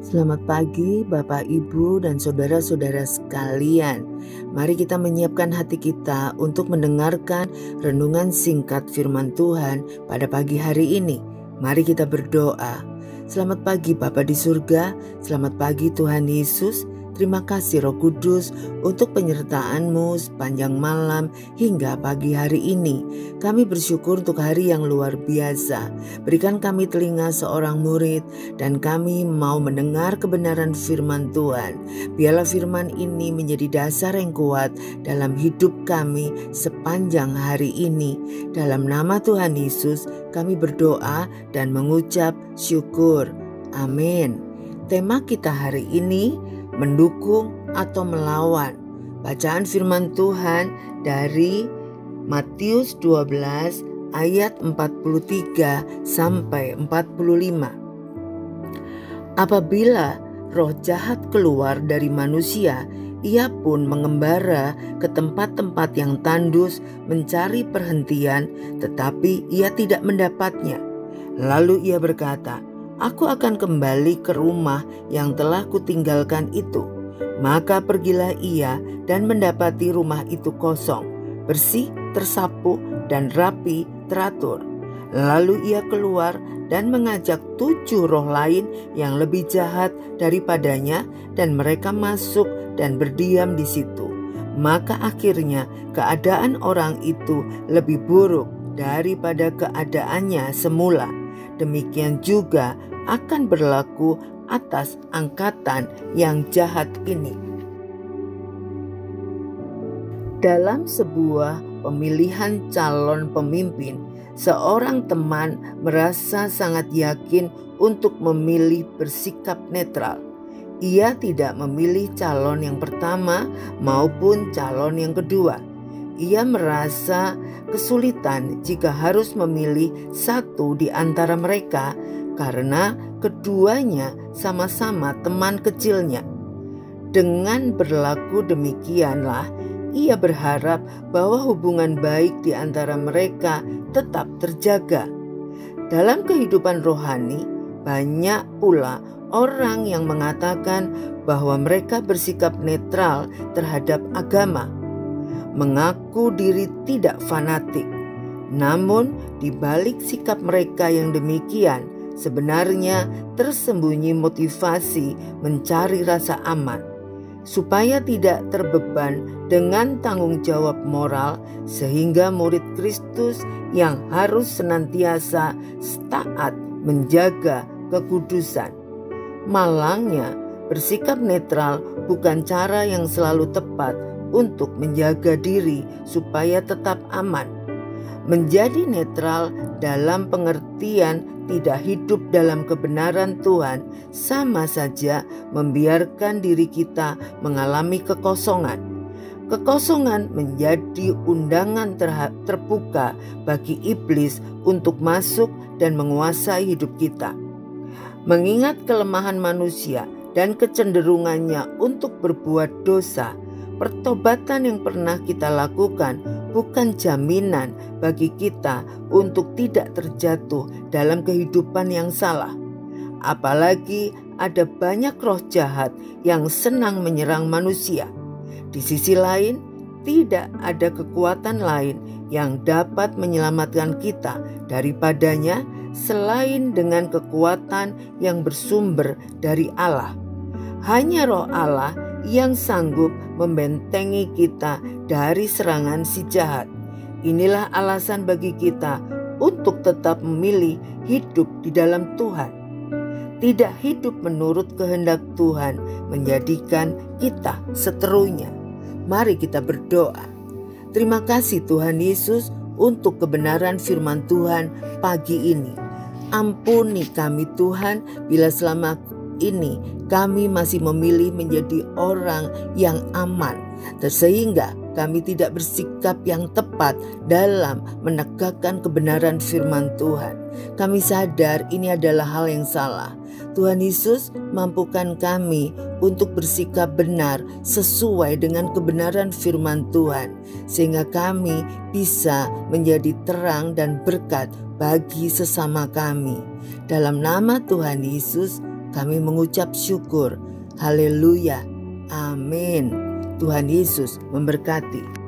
Selamat pagi Bapak, Ibu, dan saudara-saudara sekalian. Mari kita menyiapkan hati kita untuk mendengarkan renungan singkat firman Tuhan pada pagi hari ini. Mari kita berdoa. Selamat pagi Bapa di surga, selamat pagi Tuhan Yesus. Terima kasih Roh Kudus untuk penyertaan-Mu sepanjang malam hingga pagi hari ini. Kami bersyukur untuk hari yang luar biasa. Berikan kami telinga seorang murid dan kami mau mendengar kebenaran firman Tuhan. Biarlah firman ini menjadi dasar yang kuat dalam hidup kami sepanjang hari ini. Dalam nama Tuhan Yesus kami berdoa dan mengucap syukur. Amin. Tema kita hari ini, mendukung atau melawan. Bacaan firman Tuhan dari Matius 12 ayat 43 sampai 45. Apabila roh jahat keluar dari manusia, ia pun mengembara ke tempat-tempat yang tandus mencari perhentian, tetapi ia tidak mendapatnya. Lalu ia berkata, "Aku akan kembali ke rumah yang telah kutinggalkan itu." Maka pergilah ia dan mendapati rumah itu kosong, bersih, tersapu, dan rapi teratur. Lalu ia keluar dan mengajak 7 roh lain yang lebih jahat daripadanya, dan mereka masuk dan berdiam di situ. Maka akhirnya keadaan orang itu lebih buruk daripada keadaannya semula. Demikian juga akan berlaku atas angkatan yang jahat ini. Dalam sebuah pemilihan calon pemimpin, seorang teman merasa sangat yakin untuk memilih bersikap netral. Ia tidak memilih calon yang pertama maupun calon yang kedua. Ia merasa kesulitan jika harus memilih satu di antara mereka karena keduanya sama-sama teman kecilnya. Dengan berlaku demikianlah, ia berharap bahwa hubungan baik di antara mereka tetap terjaga. Dalam kehidupan rohani, banyak pula orang yang mengatakan bahwa mereka bersikap netral terhadap agama, mengaku diri tidak fanatik. Namun di balik sikap mereka yang demikian, sebenarnya tersembunyi motivasi mencari rasa aman, supaya tidak terbeban dengan tanggung jawab moral, sehingga murid Kristus yang harus senantiasa taat menjaga kekudusan. Malangnya, bersikap netral bukan cara yang selalu tepat untuk menjaga diri supaya tetap aman. Menjadi netral dalam pengertian tidak hidup dalam kebenaran Tuhan sama saja membiarkan diri kita mengalami kekosongan. Kekosongan menjadi undangan terbuka bagi iblis untuk masuk dan menguasai hidup kita. Mengingat kelemahan manusia dan kecenderungannya untuk berbuat dosa, pertobatan yang pernah kita lakukan bukan jaminan bagi kita untuk tidak terjatuh dalam kehidupan yang salah. Apalagi ada banyak roh jahat yang senang menyerang manusia. Di sisi lain, tidak ada kekuatan lain yang dapat menyelamatkan kita daripadanya selain dengan kekuatan yang bersumber dari Allah. Hanya Roh Allah yang sanggup membentengi kita dari serangan si jahat. Inilah alasan bagi kita untuk tetap memilih hidup di dalam Tuhan. Tidak hidup menurut kehendak Tuhan menjadikan kita seterunya. Mari kita berdoa. Terima kasih Tuhan Yesus untuk kebenaran firman Tuhan pagi ini. Ampuni kami Tuhan bila selama ini kami masih memilih menjadi orang yang aman, sehingga kami tidak bersikap yang tepat dalam menegakkan kebenaran firman Tuhan. Kami sadar ini adalah hal yang salah. Tuhan Yesus, mampukan kami untuk bersikap benar sesuai dengan kebenaran firman Tuhan, sehingga kami bisa menjadi terang dan berkat bagi sesama kami. Dalam nama Tuhan Yesus Kami mengucap syukur. Haleluya. Amin. Tuhan Yesus memberkati.